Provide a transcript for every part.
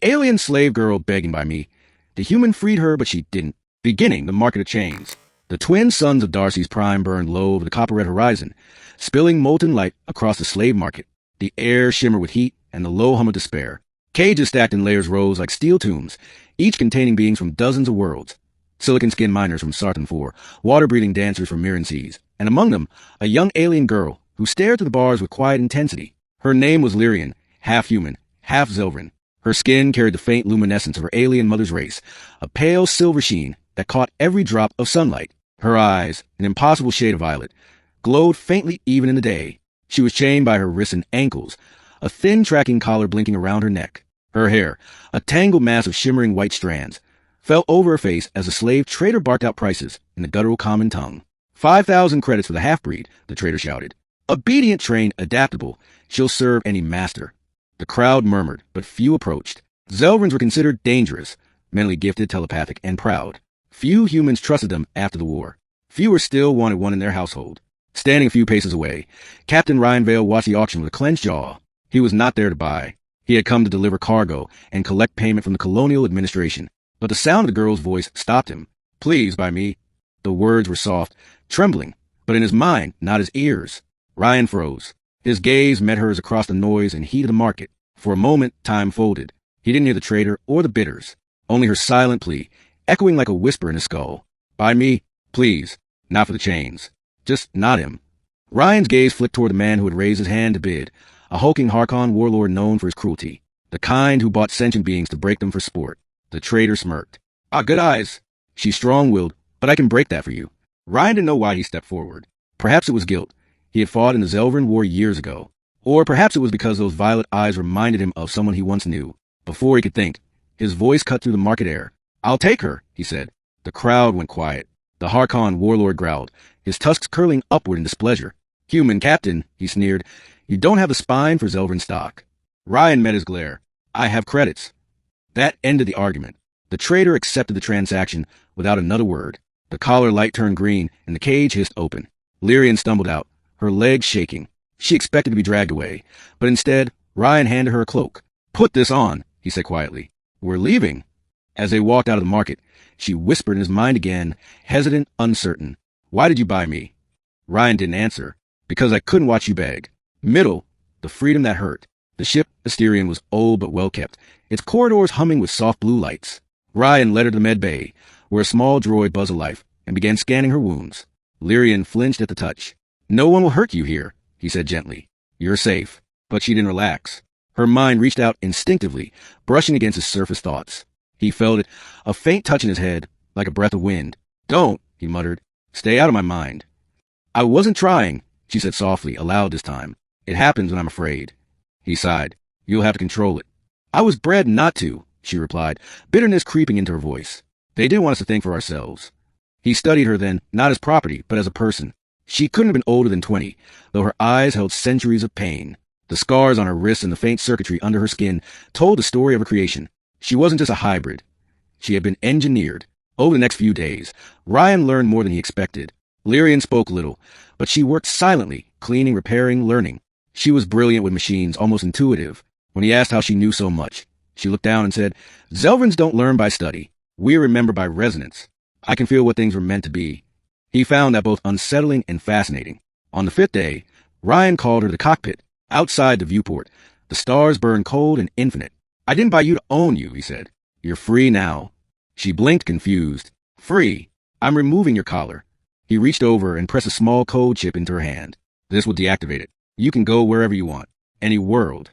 The alien slave girl begging by me. The human freed her, but she didn't. Beginning the market of chains. The twin suns of Darcy's prime burned low over the copper-red horizon, spilling molten light across the slave market. The air shimmered with heat and the low hum of despair. Cages stacked in layers rose like steel tombs, each containing beings from dozens of worlds. Silicon-skinned miners from Sartan 4, water-breathing dancers from Mirren Seas, and among them, a young alien girl who stared to the bars with quiet intensity. Her name was Lyrian, half human, half Zelvran. Her skin carried the faint luminescence of her alien mother's race, a pale silver sheen that caught every drop of sunlight. Her eyes, an impossible shade of violet, glowed faintly even in the day. She was chained by her wrists and ankles, a thin tracking collar blinking around her neck. Her hair, a tangled mass of shimmering white strands, fell over her face as the slave trader barked out prices in the guttural common tongue. 5,000 credits for the half-breed, the trader shouted. Obedient, trained, adaptable, she'll serve any master. The crowd murmured, but few approached. Zelvrans were considered dangerous, mentally gifted, telepathic, and proud. Few humans trusted them after the war. Fewer still wanted one in their household. Standing a few paces away, Captain Ryan Vale watched the auction with a clenched jaw. He was not there to buy. He had come to deliver cargo and collect payment from the colonial administration. But the sound of the girl's voice stopped him. Please buy me. The words were soft, trembling, but in his mind, not his ears. Ryan froze. His gaze met hers across the noise and heat of the market. For a moment, time folded. He didn't hear the trader or the bidders, only her silent plea, echoing like a whisper in his skull. Buy me, please. Not for the chains. Just not him. Ryan's gaze flicked toward the man who had raised his hand to bid, a hulking Harkon warlord known for his cruelty, the kind who bought sentient beings to break them for sport. The trader smirked. Good eyes. She's strong-willed, but I can break that for you. Ryan didn't know why he stepped forward. Perhaps it was guilt. He had fought in the Zelvran War years ago. Or perhaps it was because those violet eyes reminded him of someone he once knew. Before he could think, his voice cut through the market air. I'll take her, he said. The crowd went quiet. The Harkon warlord growled, his tusks curling upward in displeasure. Human captain, he sneered, you don't have the spine for Zelvran stock. Ryan met his glare. I have credits. That ended the argument. The trader accepted the transaction without another word. The collar light turned green, and the cage hissed open. Lyrian stumbled out, her legs shaking. She expected to be dragged away, but instead, Ryan handed her a cloak. Put this on, he said quietly. We're leaving. As they walked out of the market, she whispered in his mind again, hesitant, uncertain. Why did you buy me? Ryan didn't answer. Because I couldn't watch you beg. Middle, the freedom that hurt. The ship, Asterion, was old but well kept, its corridors humming with soft blue lights. Ryan led her to the med bay, where a small droid buzzed alive, and began scanning her wounds. Lyrian flinched at the touch. No one will hurt you here, he said gently. You're safe. But she didn't relax. Her mind reached out instinctively, brushing against his surface thoughts. He felt it, a faint touch in his head, like a breath of wind. Don't, he muttered. Stay out of my mind. I wasn't trying, she said softly, aloud this time. It happens when I'm afraid. He sighed. You'll have to control it. I was bred not to, she replied, bitterness creeping into her voice. They didn't want us to think for ourselves. He studied her then, not as property, but as a person. She couldn't have been older than 20, though her eyes held centuries of pain. The scars on her wrists and the faint circuitry under her skin told the story of her creation. She wasn't just a hybrid. She had been engineered. Over the next few days, Ryan learned more than he expected. Lyrian spoke little, but she worked silently, cleaning, repairing, learning. She was brilliant with machines, almost intuitive. When he asked how she knew so much, she looked down and said, Zelvrans don't learn by study. We remember by resonance. I can feel what things were meant to be. He found that both unsettling and fascinating. On the 5th day, Ryan called her to the cockpit. Outside the viewport, the stars burned cold and infinite. I didn't buy you to own you, he said. You're free now. She blinked, confused. Free? I'm removing your collar. He reached over and pressed a small code chip into her hand. This will deactivate it. You can go wherever you want. Any world.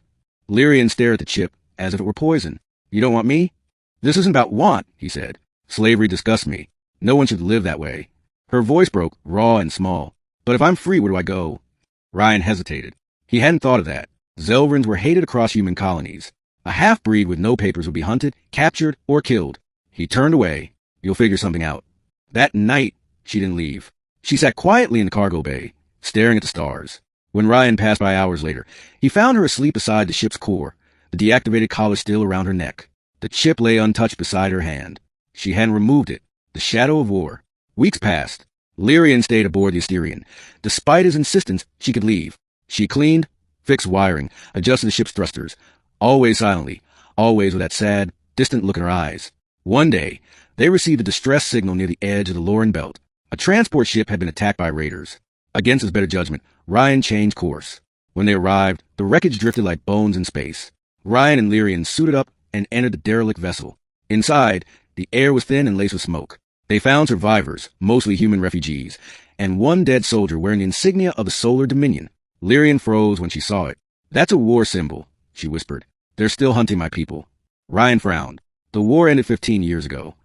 Lyrian stared at the chip as if it were poison. You don't want me? This isn't about want, he said. Slavery disgusts me. No one should live that way. Her voice broke, raw and small. But if I'm free, where do I go? Ryan hesitated. He hadn't thought of that. Zelvrans were hated across human colonies. A half-breed with no papers would be hunted, captured, or killed. He turned away. You'll figure something out. That night, she didn't leave. She sat quietly in the cargo bay, staring at the stars. When Ryan passed by hours later, he found her asleep beside the ship's core, the deactivated collar still around her neck. The chip lay untouched beside her hand. She hadn't removed it. The shadow of war. Weeks passed. Lyrian stayed aboard the Asterion. Despite his insistence, she could leave. She cleaned, fixed wiring, adjusted the ship's thrusters, always silently, always with that sad, distant look in her eyes. One day, they received a distress signal near the edge of the Lauren Belt. A transport ship had been attacked by raiders. Against his better judgment, Ryan changed course. When they arrived, the wreckage drifted like bones in space. Ryan and Lyrian suited up and entered the derelict vessel. Inside, the air was thin and laced with smoke. They found survivors, mostly human refugees, and one dead soldier wearing the insignia of the Solar Dominion. Lyrian froze when she saw it. "That's a war symbol," she whispered. "They're still hunting my people." Ryan frowned. "The war ended 15 years ago."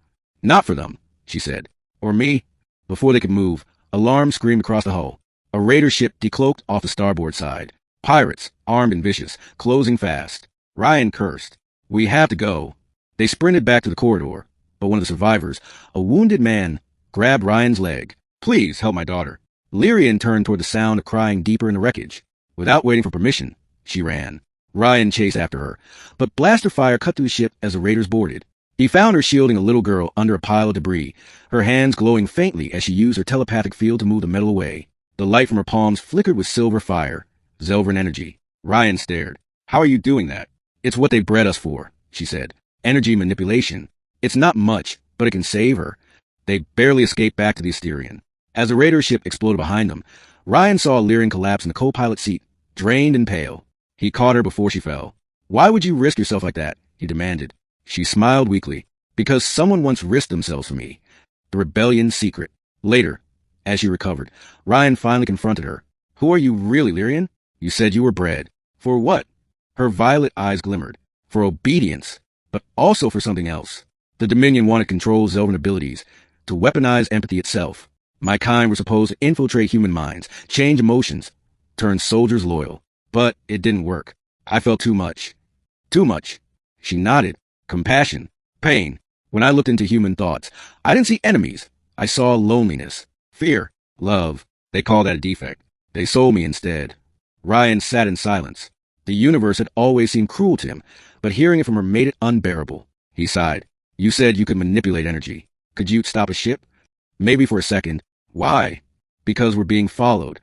"Not for them," she said. "Or me." Before they could move, alarm screamed across the hull. A raider ship decloaked off the starboard side. Pirates, armed and vicious, closing fast. Ryan cursed. "We have to go." They sprinted back to the corridor, but one of the survivors, a wounded man, grabbed Ryan's leg. "Please help my daughter." Lyrian turned toward the sound of crying deeper in the wreckage. Without waiting for permission, she ran. Ryan chased after her, but blaster fire cut through the ship as the raiders boarded. He found her shielding a little girl under a pile of debris, her hands glowing faintly as she used her telepathic field to move the metal away. The light from her palms flickered with silver fire, Zelvran energy. Ryan stared. "How are you doing that?" "It's what they bred us for," she said. "Energy manipulation. It's not much, but it can save her." They barely escaped back to the Asterion. As the raider ship exploded behind them, Ryan saw Lyrian collapse in the co-pilot seat, drained and pale. He caught her before she fell. "Why would you risk yourself like that?" he demanded. She smiled weakly. "Because someone once risked themselves for me." The rebellion's secret. Later, as she recovered, Ryan finally confronted her. "Who are you really, Lyrian? You said you were bred. For what?" Her violet eyes glimmered. "For obedience, but also for something else. The Dominion wanted to control Zelvran abilities, to weaponize empathy itself. My kind were supposed to infiltrate human minds, change emotions, turn soldiers loyal. But it didn't work. I felt too much." "Too much?" She nodded. "Compassion. Pain. When I looked into human thoughts, I didn't see enemies. I saw loneliness. Fear. Love. They call that a defect. They sold me instead." Ryan sat in silence. The universe had always seemed cruel to him, but hearing it from her made it unbearable. He sighed. "You said you could manipulate energy. Could you stop a ship?" "Maybe for a second." "Why?" "Because we're being followed."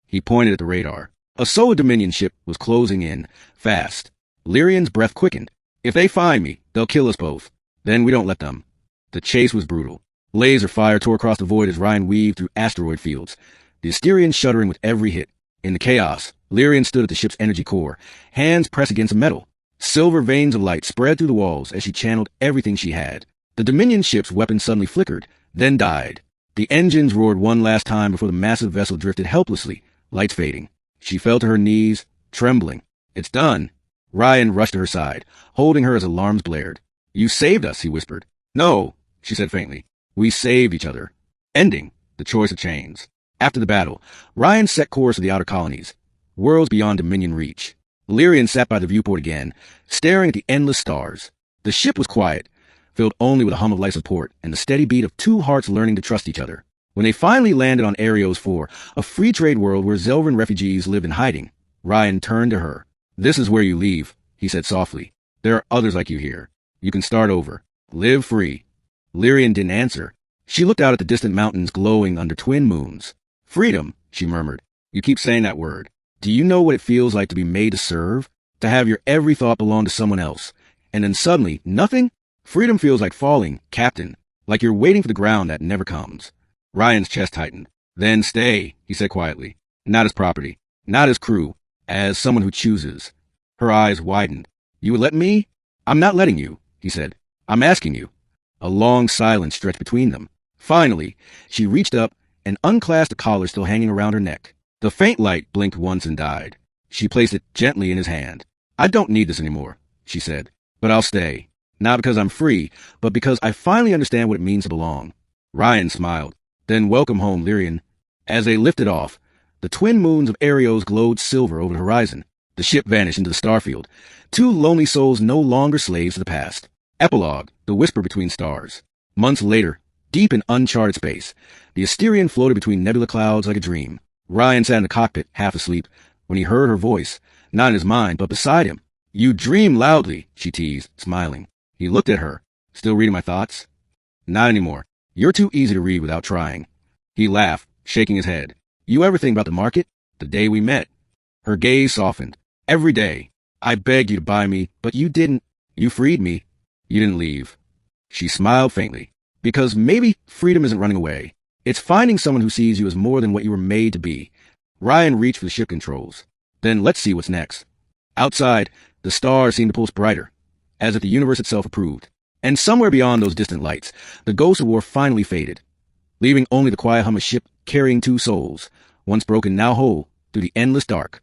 He pointed at the radar. A Solar Dominion ship was closing in, fast. Lyrian's breath quickened. "If they find me, they'll kill us both. Then we don't let them." The chase was brutal. Laser fire tore across the void as Ryan weaved through asteroid fields, the Asterion shuddering with every hit. In the chaos, Lyrian stood at the ship's energy core, hands pressed against the metal. Silver veins of light spread through the walls as she channeled everything she had. The Dominion ship's weapons suddenly flickered, then died. The engines roared one last time before the massive vessel drifted helplessly, lights fading. She fell to her knees, trembling. "It's done." Ryan rushed to her side, holding her as alarms blared. "You saved us," he whispered. "No," she said faintly. "We saved each other." Ending the choice of chains. After the battle, Ryan set course for the outer colonies, worlds beyond Dominion reach. Lyrian sat by the viewport again, staring at the endless stars. The ship was quiet, filled only with a hum of life support and the steady beat of two hearts learning to trust each other. When they finally landed on Arios 4, a free trade world where Zelvran refugees lived in hiding, Ryan turned to her. "This is where you leave," he said softly. "There are others like you here. You can start over. Live free." Lyrian didn't answer. She looked out at the distant mountains glowing under twin moons. "Freedom," she murmured. "You keep saying that word. Do you know what it feels like to be made to serve? To have your every thought belong to someone else? And then suddenly, nothing? Freedom feels like falling, captain, like you're waiting for the ground that never comes." Ryan's chest tightened. "Then stay," he said quietly. "Not as property, not as crew, as someone who chooses." Her eyes widened. "You would let me?" "I'm not letting you," he said. "I'm asking you." A long silence stretched between them. Finally, she reached up and unclasped the collar still hanging around her neck. The faint light blinked once and died. She placed it gently in his hand. "I don't need this anymore," she said, "but I'll stay. Not because I'm free, but because I finally understand what it means to belong." Ryan smiled. "Then welcome home, Lyrian." As they lifted off, the twin moons of Arios glowed silver over the horizon. The ship vanished into the starfield. Two lonely souls no longer slaves to the past. Epilogue, the whisper between stars. Months later, deep in uncharted space, the Asterion floated between nebula clouds like a dream. Ryan sat in the cockpit, half asleep, when he heard her voice, not in his mind, but beside him. "You dream loudly," she teased, smiling. He looked at her. "Still reading my thoughts?" "Not anymore. You're too easy to read without trying." He laughed, shaking his head. "You ever think about the market? The day we met?" Her gaze softened. "Every day. I begged you to buy me, but you didn't." You freed me. You didn't leave. She smiled faintly. Because maybe freedom isn't running away. It's finding someone who sees you as more than what you were made to be. Ryan reached for the ship controls. Then let's see what's next. Outside, the stars seemed to pulse brighter, as if the universe itself approved. And somewhere beyond those distant lights, the ghost of war finally faded, leaving only the quiet hum of ship carrying two souls, once broken, now whole, through the endless dark.